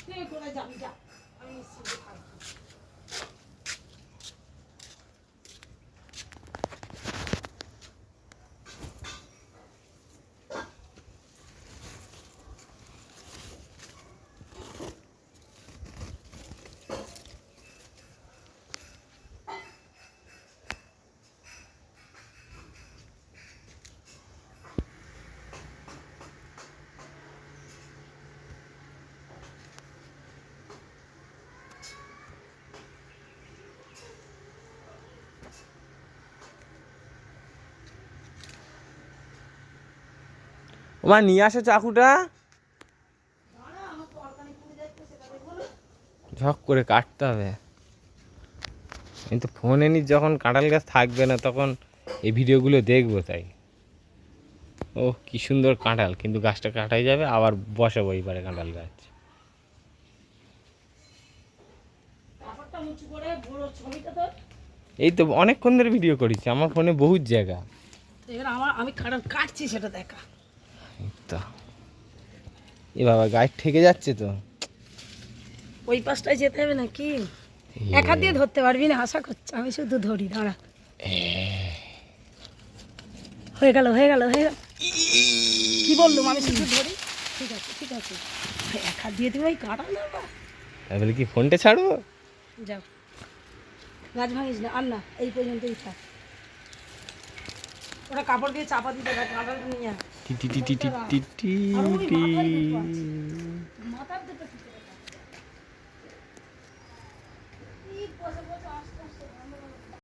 তুই কোথায় যাবি যা, আমি নিশ্চিন্তে থাকবো। ওমা নিয়ে আসো চাকুটা, ঝক করে কাটতে হবে। কিন্তু ফোনে নি যখন কাঁঠাল গাছ থাকবে না তখন এই ভিডিওগুলো দেখবো তাই। ও কি সুন্দর কাঁঠাল, কিন্তু গাছটা কাটাই যাবে, আবার বসাবো এইবারে কাঁঠাল গাছ। এই তো অনেকক্ষণ ধরে ভিডিও করেছি, আমার ফোনে বহুত জায়গা। আমি কাঁঠাল কাটছি সেটা দেখা। তা এ বাবা গাছ ঠেকে যাচ্ছে তো। ওই পাশটায় যেতে হবে নাকি? এক হাত দিয়ে ধরতে পারবি না, আশা করছি। আমি শুধু ধরি, দাঁড়া। হয়ে গেল হয়ে গেল হয়ে গেল। কি বললাম, আমি শুধু ধরি। ঠিক আছে ঠিক আছে, এক হাত দিয়ে তুমি ওই কাটা না। বলে কি ফোনটা ছাড়বো? যাও, গাছ ভাঙিস না, আর না, এই পর্যন্তই থাক। ওটা কাপড় দিয়ে চাপা দিতে হবে, কাঁটালটা নিয়ে আয়। আর ওই মাথায় দুটো আছে, মাথার দুটো কি করে কাটবে?